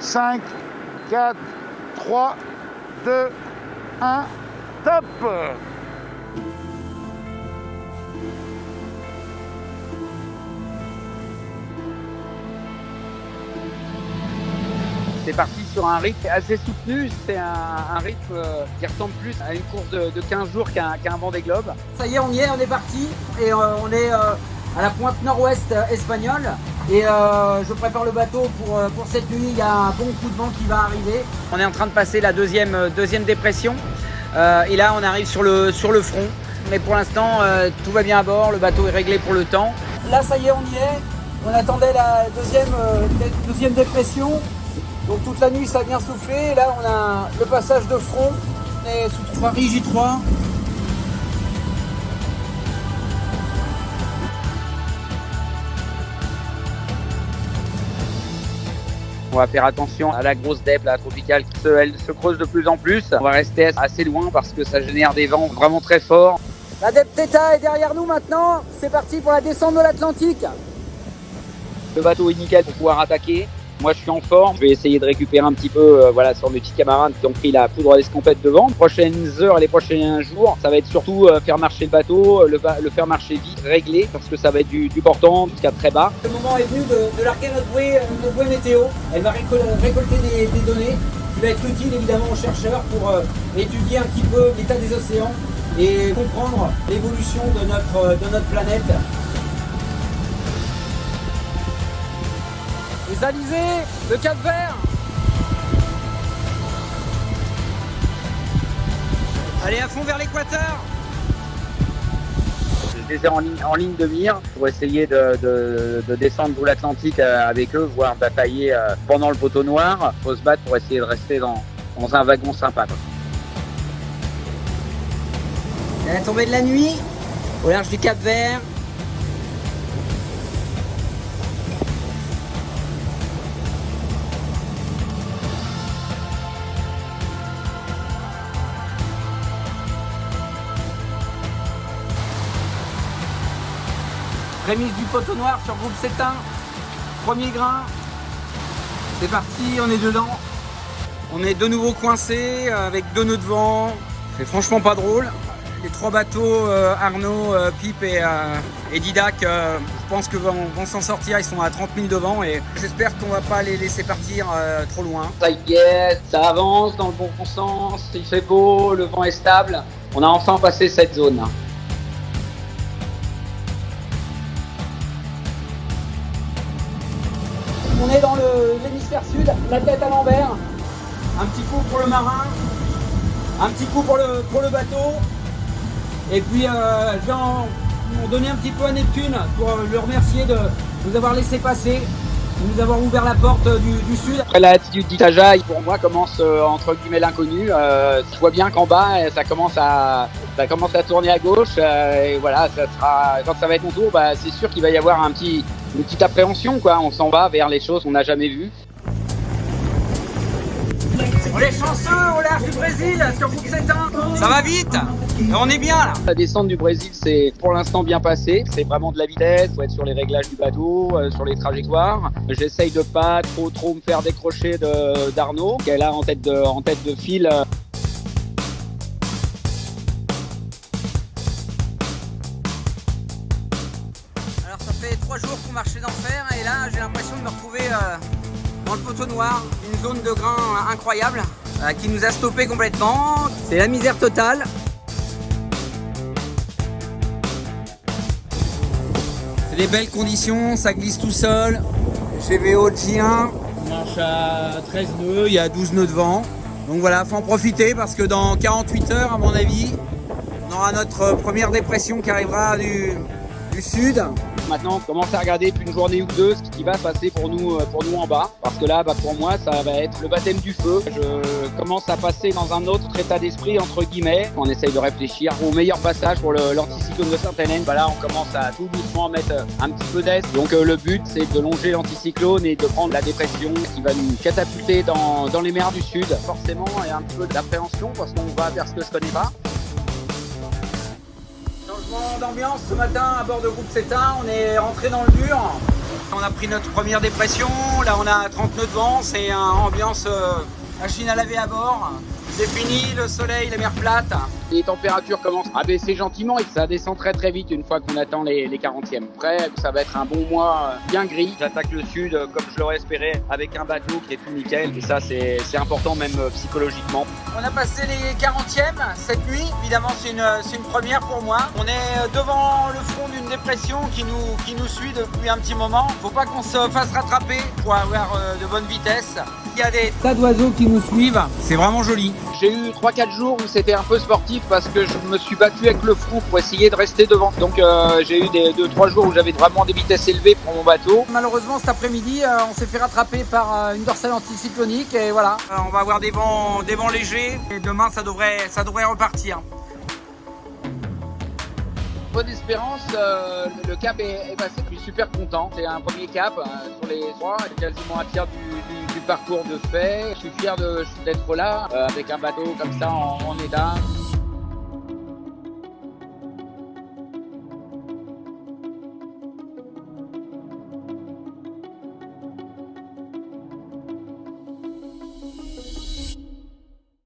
5, 4, 3, 2, 1, top! C'est parti sur un rythme assez soutenu, c'est un rythme qui ressemble plus à une course de 15 jours qu'un Vendée Globe. Ça y est, on y est, on est parti et on est à la pointe nord-ouest espagnole et je prépare le bateau pour cette nuit. Il y a un bon coup de vent qui va arriver. On est en train de passer la deuxième dépression et là on arrive sur le front. Mais pour l'instant tout va bien à bord, le bateau est réglé pour le temps. Là ça y est, on y est. On attendait la deuxième dépression. Donc toute la nuit ça a bien soufflé. Là on a le passage de front. On est sous Paris J3. On va faire attention à la grosse dèbe, la tropicale, elle se creuse de plus en plus. On va rester assez loin parce que ça génère des vents vraiment très forts. La dèbe Theta est derrière nous maintenant. C'est parti pour la descente de l'Atlantique. Le bateau est nickel pour pouvoir attaquer. Moi je suis en forme, je vais essayer de récupérer un petit peu sur mes petits camarades qui ont pris la poudre d'escampette devant. Les prochaines heures et les prochains jours, ça va être surtout faire marcher le bateau, le faire marcher vite, régler, parce que ça va être du portant jusqu'à très bas. Le moment est venu de larguer notre bouée météo. Elle va récolter des données qui va être utile évidemment aux chercheurs pour étudier un petit peu l'état des océans et comprendre l'évolution de notre planète. Les alizés, le Cap-Vert. Allez à fond vers l'équateur. Je les ai en ligne de mire pour essayer de descendre sous l'Atlantique avec eux, voire batailler pendant le poteau noir. Il faut se battre pour essayer de rester dans un wagon sympa. À la tombée de la nuit, au large du Cap-Vert. Prémisse du poteau noir sur groupe Cétain. Premier grain. C'est parti, on est dedans. On est de nouveau coincé avec 2 nœuds de vent. C'est franchement pas drôle. Les 3 bateaux, Arnaud, Pipe et Didac, je pense que vont s'en sortir. Ils sont à 30 000 de vent et j'espère qu'on va pas les laisser partir trop loin. Ça y est, ça avance dans le bon sens, il fait beau, le vent est stable. On a enfin passé cette zone. On est dans l'hémisphère sud, la tête à l'envers. Un petit coup pour le marin, un petit coup pour le bateau. Et puis je vais en donner un petit peu à Neptune pour le remercier de nous avoir laissé passer, de nous avoir ouvert la porte du sud. Après la attitude d'Itaja, pour moi, commence entre guillemets l'inconnu. Je vois bien qu'en bas, ça commence à tourner à gauche. Et voilà, quand ça va être mon tour, c'est sûr qu'il va y avoir une petite appréhension, quoi. On s'en va vers les choses qu'on n'a jamais vues. On est chanceux au large du Brésil sur groupe Cétain. Ça va vite, on est bien là. La descente du Brésil, c'est pour l'instant bien passé. C'est vraiment de la vitesse, faut être sur les réglages du bateau, sur les trajectoires. J'essaye de pas trop me faire décrocher d'Arnaud, qui est là en tête de file. Alors ça fait 3 jours qu'on marchait d'enfer et là j'ai l'impression de me retrouver dans le poteau noir, une zone de grain incroyable qui nous a stoppé complètement. C'est la misère totale. C'est des belles conditions, ça glisse tout seul. GVO de J1, on marche à 13 nœuds, il y a 12 nœuds de vent. Donc voilà, faut en profiter parce que dans 48 heures à mon avis, on aura notre première dépression qui arrivera du sud. Maintenant, on commence à regarder depuis une journée ou deux ce qui va se passer pour nous en bas. Parce que là, pour moi, ça va être le baptême du feu. Je commence à passer dans un autre état d'esprit, entre guillemets. On essaye de réfléchir au meilleur passage pour l'anticyclone de Sainte-Hélène. Là, on commence à tout doucement mettre un petit peu d'aise. Donc le but, c'est de longer l'anticyclone et de prendre la dépression qui va nous catapulter dans les mers du sud. Forcément, il y a un petit peu d'appréhension parce qu'on va vers ce que je connais pas. Changement d'ambiance ce matin à bord de groupe Cétain, on est rentré dans le dur. On a pris notre première dépression, là on a 30 nœuds de vent, c'est une ambiance machine à laver à bord. C'est fini, le soleil, la mer plate. Les températures commencent à baisser gentiment et ça descend très très vite une fois qu'on attend les 40e. Après, ça va être un bon mois bien gris. J'attaque le sud comme je l'aurais espéré avec un bateau qui est tout nickel. Et ça, c'est important même psychologiquement. On a passé les 40e cette nuit. Évidemment, c'est une première pour moi. On est devant le front d'une dépression qui nous suit depuis un petit moment. Faut pas qu'on se fasse rattraper pour avoir de bonnes vitesses. Il y a des tas d'oiseaux qui nous suivent. C'est vraiment joli. J'ai eu 3-4 jours où c'était un peu sportif parce que je me suis battu avec le front pour essayer de rester devant. Donc j'ai eu des 2-3 jours où j'avais vraiment des vitesses élevées pour mon bateau. Malheureusement cet après-midi on s'est fait rattraper par une dorsale anticyclonique et voilà. On va avoir des vents légers et demain ça devrait repartir. Bonne Espérance, le cap est passé, je suis super content. C'est un premier cap sur les 3, quasiment un tiers du parcours de fait. Je suis fier d'être là avec un bateau comme ça en état.